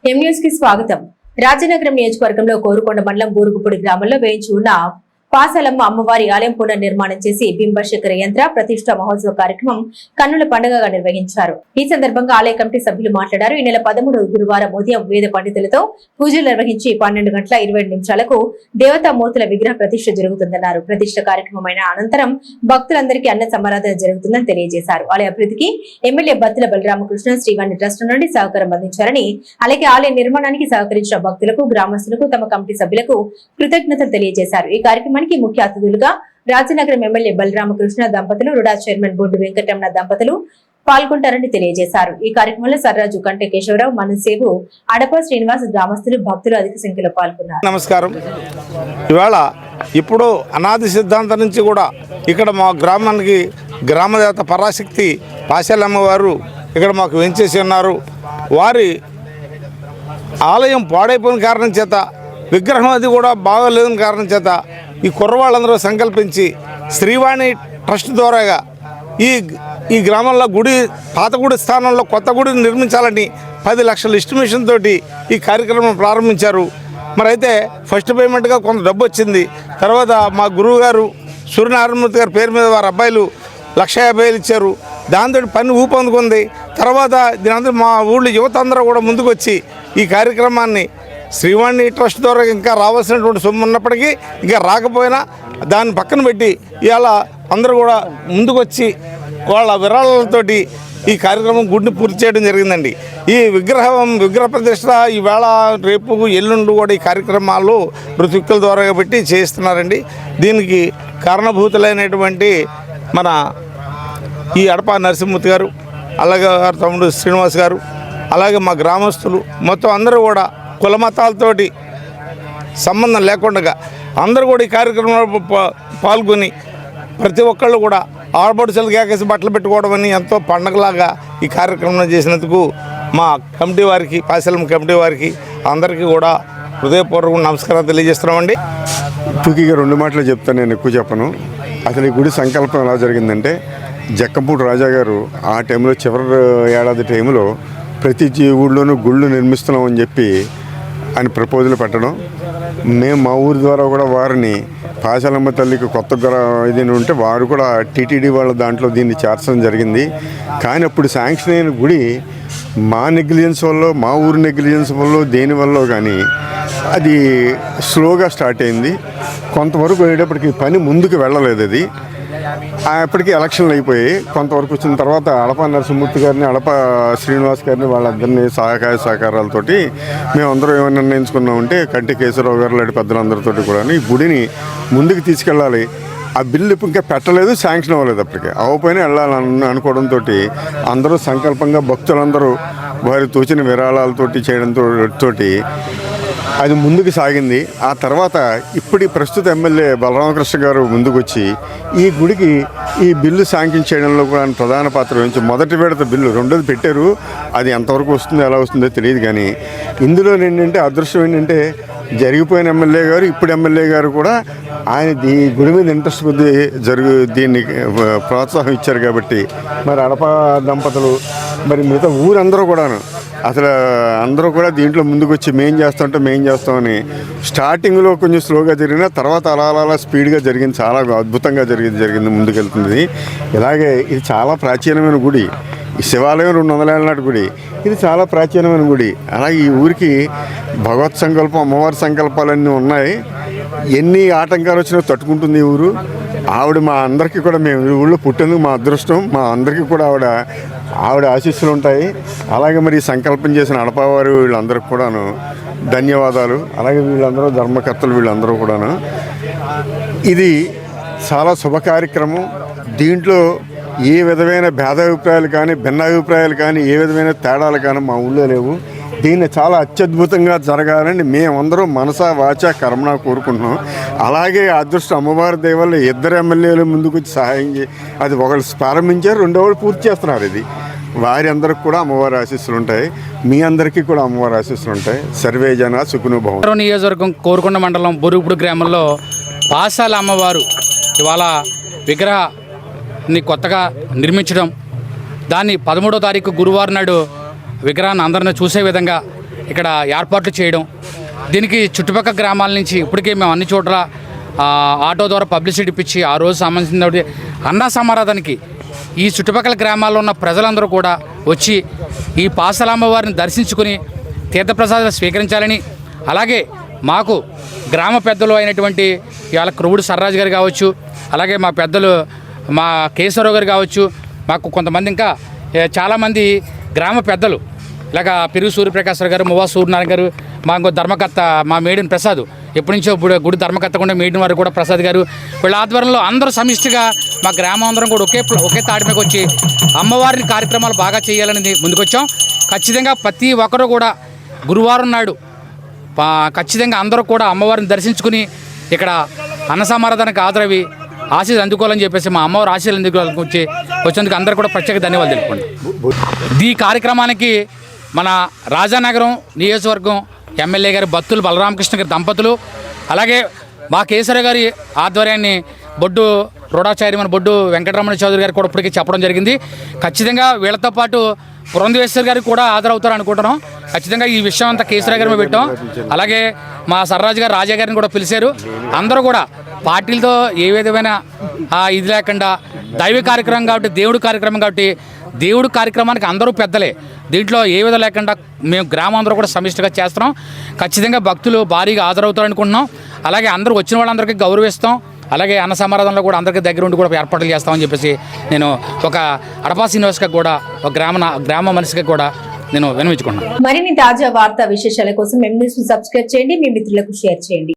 M news కి స్వాగతం. రాజనగరం నియోజకవర్గంలో కోరుకొండ మండలం బూరుగుపూడి గ్రామంలో వేయించి ఉన్న పాసాలమ్మ అమ్మవారి ఆలయం పునర్నిర్మాణం చేసి బింబశేఖర యంత్ర ప్రతిష్ట మహోత్సవ కార్యక్రమం కన్నుల పండుగగా నిర్వహించారు. ఈ సందర్భంగా ఆలయ కమిటీ సభ్యులు మాట్లాడారు. ఈ నెల 13 గురువారం ఉదయం వేద పండితులతో పూజలు నిర్వహించి 12:27 దేవతామూర్తుల విగ్రహ ప్రతిష్ఠ జరుగుతుందన్నారు. ప్రతిష్ఠ కార్యక్రమమైన అనంతరం భక్తులందరికీ అన్న సమారాధన జరుగుతుందని తెలియజేశారు. ఆలయ అభివృద్ధికి ఎమ్మెల్యే బత్తుల బలరామకృష్ణ శ్రీవాణి ట్రస్ట్ నుండి సహకారం అందించారని, అలాగే ఆలయ నిర్మాణానికి సహకరించిన భక్తులకు, గ్రామస్తులకు, తమ కమిటీ సభ్యులకు కృతజ్ఞతలు తెలియజేశారు. ఈ కార్యక్రమానికి ముఖ్య అతిథులుగా రాజనగరం ఎమ్మెల్యే బలరామకృష్ణ దంపతులు, రుడా చైర్మన్ బొడ్డు వెంకటరమణ దంపతులు పాల్గొంటారని తెలియజేశారు. ఈ కార్యక్రమంలో సర్రాజు కంటే కేశవరావు, మనసేవు, అడప శ్రీనివాస్, గ్రామస్తులు, భక్తులు అధిక సంఖ్యలో పాల్గొన్నారు. నమస్కారం. ఇవాళ ఇప్పుడు అనాది సిద్ధాంతం నుంచి కూడా ఇక్కడ మా గ్రామానికి గ్రామదేవత పరాశక్తి పాశాలమ్మ వారు ఇక్కడ మాకు వెంచేసి ఉన్నారు. వారి ఆలయం పాడైపోయిన కారణం చేత, విగ్రహం అది కూడా బాగోలేని కారణం చేత ఈ కుర్రవాళ్ళందరూ సంకల్పించి శ్రీవాణి ట్రస్ట్ ద్వారాగా ఈ గ్రామంలో గుడి, పాత గుడి స్థానంలో కొత్త గుడిని నిర్మించాలని 10 లక్షల ఎస్టిమేషన్ తోటి ఈ కార్యక్రమం ప్రారంభించారు. మరి అయితే ఫస్ట్ పేమెంట్గా కొంత డబ్బు వచ్చింది. తర్వాత మా గురువు గారు సూర్యనారాయణమూర్తి గారి పేరు మీద వారి అబ్బాయిలు 1,50,000 ఇచ్చారు. దాంతో పని ఊపందుకుంది. తర్వాత దీనంతా మా ఊళ్ళో యువత అందరూ కూడా ముందుకు వచ్చి ఈ కార్యక్రమాన్ని శ్రీవాణి ట్రస్ట్ ద్వారా ఇంకా రావాల్సినటువంటి సొమ్ము ఉన్నప్పటికీ ఇంకా రాకపోయినా దాన్ని పక్కన పెట్టి ఇవాళ అందరూ కూడా ముందుకు వచ్చి వాళ్ళ విరాళాలతోటి ఈ కార్యక్రమం గుడిని పూర్తి చేయడం జరిగిందండి. ఈ విగ్రహ ప్రతిష్ట ఈవేళ, రేపు, ఎల్లుండి కూడా ఈ కార్యక్రమాలు ప్రతి ఒక్కరి ద్వారా పెట్టి చేయిస్తున్నారండి. దీనికి కారణభూతులైనటువంటి మన ఈ అడప నరసింహమూర్తి గారు, అలాగే గారు తమ్ముడు శ్రీనివాస్ గారు, అలాగే మా గ్రామస్తులు మొత్తం అందరూ కూడా కులమతాలతోటి సంబంధం లేకుండా అందరూ కూడా ఈ కార్యక్రమంలో పాల్గొని ప్రతి ఒక్కళ్ళు కూడా ఆడపడుచులు కేకేసి బట్టలు పెట్టుకోవడం అని ఎంతో పండగలాగా ఈ కార్యక్రమం చేసినందుకు మా కమిటీ వారికి, పాశాలమ్మ కమిటీ వారికి అందరికీ కూడా హృదయపూర్వక నమస్కారం తెలియజేస్తున్నామండి. టూకీగా 2 మాటలు చెప్తాను, నేను ఎక్కువ చెప్పను. అసలు ఈ గుడి సంకల్పం ఎలా జరిగిందంటే, జక్కంపూడి రాజా గారు ఆ టైంలో చివరి ఏడాది టైంలో ప్రతి ఊళ్ళోనూ గుళ్ళు నిర్మిస్తున్నామని చెప్పి ఆయన ప్రపోజల్ పెట్టడం, మేము మా ఊరి ద్వారా కూడా వారిని పాశాలమ్మ తల్లికి కొత్త ఇది ఉంటే వారు కూడా టీటీడీ వాళ్ళ దాంట్లో దీన్ని చేర్చడం జరిగింది. కానీ అప్పుడు శాంక్షన్ అయిన గుడి మా నెగ్లిజెన్స్ వల్ల, మా ఊరి నెగ్లిజెన్స్ వల్ల, దేనివల్ల కానీ అది స్లోగా స్టార్ట్ అయింది. కొంతవరకు అయ్యేటప్పటికి పని ముందుకు వెళ్ళలేదు. అది అప్పటికి ఎలక్షన్లు అయిపోయి కొంతవరకు వచ్చిన తర్వాత అడప నరసింహమూర్తి గారిని, అడప శ్రీనివాస్ గారిని, వాళ్ళందరినీ సహకారాలతోటి మేమందరం ఏమైనా నిర్ణయించుకున్నామంటే కంటి కేశవరావు గారు లాంటి పెద్దలందరితో కూడా ఈ గుడిని ముందుకు తీసుకెళ్ళాలి. ఆ బిల్లు ఇంకా పెట్టలేదు, శాంక్షన్ అవ్వలేదు. అప్పటికే అవ్వపోయినా వెళ్ళాలని అనుకోవడంతో అందరూ సంకల్పంగా భక్తులందరూ వారి తోచిన విరాళాలతోటి చేయడంతో అది ముందుకు సాగింది. ఆ తర్వాత ఇప్పటి ప్రస్తుత ఎమ్మెల్యే బలరామకృష్ణ గారు ముందుకు వచ్చి ఈ గుడికి ఈ బిల్లు శాంక్షన్ చేయడంలో కూడా ప్రధాన పాత్ర వహించి మొదటి విడత బిల్లు, రెండోది పెట్టారు. అది ఎంతవరకు వస్తుందో ఎలా వస్తుందో తెలియదు. కానీ ఇందులో ఏంటంటే అదృష్టం ఏంటంటే జరిగిపోయిన ఎమ్మెల్యే గారు, ఇప్పుడు ఎమ్మెల్యే గారు కూడా ఆయన ఈ గుడి మీద ఇంట్రెస్ట్ కొద్ది దీన్ని ప్రోత్సాహం ఇచ్చారు. కాబట్టి మరి అడప దంపతులు, మరి మిగతా ఊరందరూ కూడాను అసలు అందరూ కూడా దీంట్లో ముందుకు వచ్చి మేం చేస్తామని స్టార్టింగ్లో కొంచెం స్లోగా జరిగినా తర్వాత అలా స్పీడ్గా జరిగింది. చాలా అద్భుతంగా జరిగింది, ముందుకెళ్తుంది. ఇలాగే ఇది చాలా ప్రాచీనమైన గుడి. ఈ శివాలయం 200 ఏళ్ళ నాటి గుడి. ఇది చాలా ప్రాచీనమైన గుడి. అలాగే ఈ ఊరికి భగవత్ సంకల్పం, అమ్మవారి సంకల్పాలన్నీ ఉన్నాయి. ఎన్ని ఆటంకాలు వచ్చినా తట్టుకుంటుంది ఈ ఊరు. ఆవిడ మా అందరికీ కూడా, మేము ఈ ఊళ్ళో పుట్టేందుకు మా అదృష్టం. మా అందరికీ కూడా ఆవిడ ఆశీస్సులు ఉంటాయి. అలాగే మరి సంకల్పం చేసిన అడపవారు వీళ్ళందరికీ కూడాను ధన్యవాదాలు. అలాగే వీళ్ళందరూ ధర్మకర్తలు, వీళ్ళందరూ కూడాను. ఇది చాలా శుభ కార్యక్రమం. దీంట్లో ఏ విధమైన భేదాభిప్రాయాలు కానీ, భిన్నాభిప్రాయాలు కానీ, ఏ విధమైన తేడాలు కానీ మా ఊళ్ళో లేవు. దీన్ని చాలా అత్యద్భుతంగా జరగాలని మేమందరం మనసా వాచా కర్మణ కోరుకుంటున్నాం. అలాగే అదృష్ట అమ్మవారి దయ వల్ల 2 ఎమ్మెల్యేలు ముందుకు వచ్చి సహాయం అది ఒకళ్ళు ప్రారంభించారు, రెండో వాళ్ళు పూర్తి చేస్తున్నారు. ఇది వారి అందరికి కూడా అమ్మవారి ఆశీస్సులు ఉంటాయి. మీ అందరికీ కూడా అమ్మవారి ఆశీస్సులు ఉంటాయి. సర్వే జన సుఖినో భవంతు. నియోజకవర్గం కోరుకొండ మండలం బూరుగుపూడి గ్రామంలో పాశాల అమ్మవారు ఇవాళ విగ్రహాన్ని కొత్తగా నిర్మించడం, దాన్ని 13వ తారీఖు గురువారం నాడు విగ్రహాన్ని అందరిని చూసే విధంగా ఇక్కడ ఏర్పాట్లు చేయడం, దీనికి చుట్టుపక్కల గ్రామాల నుంచి ఇప్పటికే మేము అన్ని చోట్ల ఆటో ద్వారా పబ్లిసిటీ ఇప్పించి ఆ రోజు సంబంధించిన అన్నా సమారాధనకి ఈ చుట్టుపక్కల గ్రామాల్లో ఉన్న ప్రజలందరూ కూడా వచ్చి ఈ పాసలమ్మ వారిని దర్శించుకుని తీర్థప్రసాదాలు స్వీకరించాలని, అలాగే మాకు గ్రామ పెద్దలు అయినటువంటి ఇవాళ క్రొవుడు సర్రాజు గారు కావచ్చు, అలాగే మా పెద్దలు మా కేశవరావు గారు కావచ్చు, మాకు కొంతమంది ఇంకా చాలామంది గ్రామ పెద్దలు ఇలాగ పెరుగు సూర్యప్రకాశ్రావు గారు, మువ్వా సూర్యనారాయణ గారు, మా ఇంకో ధర్మకర్త మా మేడిన ప్రసాద్, ఎప్పటి నుంచో గుడి ధర్మకర్త కూడా మేడిన వారు కూడా ప్రసాద్ గారు, వీళ్ళ ఆధ్వర్యంలో అందరూ సమిష్టిగా మా గ్రామం అందరం కూడా ఒకే తాటి మీదకి వచ్చి అమ్మవారిని కార్యక్రమాలు బాగా చేయాలని ముందుకొచ్చాం. ఖచ్చితంగా ప్రతి ఒక్కరూ కూడా గురువారం నాడు ఖచ్చితంగా అందరూ కూడా అమ్మవారిని దర్శించుకుని ఇక్కడ అన్న సమారాధనకు హాజరవి ఆశీస్సులు అందుకోవాలని చెప్పేసి మా అమ్మవారి ఆశీస్సులు అందుకోవాలని వచ్చేందుకు అందరూ కూడా ప్రత్యేక ధన్యవాదాలు తెలుపుకోండి. ఈ కార్యక్రమానికి మన రాజానగరం నియోజకవర్గం ఎమ్మెల్యే గారి బత్తులు బలరామకృష్ణ గారి దంపతులు, అలాగే మా కేసరి గారి ఆధ్వర్యాన్ని బొడ్డు రోడా చైర్మన్ బొడ్డు వెంకటరమణ చౌదరి గారు కూడా ఇప్పటికీ చెప్పడం జరిగింది. ఖచ్చితంగా వీళ్ళతో పాటు పురంధేశ్వర్ గారికి కూడా హాజరవుతారు అనుకుంటున్నాం. ఖచ్చితంగా ఈ విషయం అంతా కేసరి గారి మీద పెట్టాం. అలాగే మా సర్రాజు గారు రాజా గారిని కూడా పిలిచారు. అందరూ కూడా పార్టీలతో ఏ విధమైన ఇది లేకుండా దైవ కార్యక్రమం కాబట్టి, దేవుడి కార్యక్రమం కాబట్టి దేవుడి కార్యక్రమానికి అందరూ పెద్దలే, దీంట్లో ఏ విధం లేకుండా మేము గ్రామం అందరూ కూడా సమిష్టిగా చేస్తున్నాం. ఖచ్చితంగా భక్తులు భారీగా హాజరవుతారు అనుకుంటున్నాం. అలాగే అందరూ వచ్చిన వాళ్ళందరికీ గౌరవిస్తాం. అలాగే అన్న సమారాధనలో కూడా అందరికీ దగ్గర ఉండి కూడా ఏర్పాట్లు చేస్తామని చెప్పేసి నేను ఒక అడపా శ్రీనివాస్గా కూడా ఒక గ్రామ మనిషిగా కూడా నేను విన్నవించుకున్నాను. మరిన్ని తాజా వార్తా విశేషాల కోసం మేము న్యూస్ సబ్స్క్రైబ్ చేయండి, మీ మిత్రులకు షేర్ చేయండి.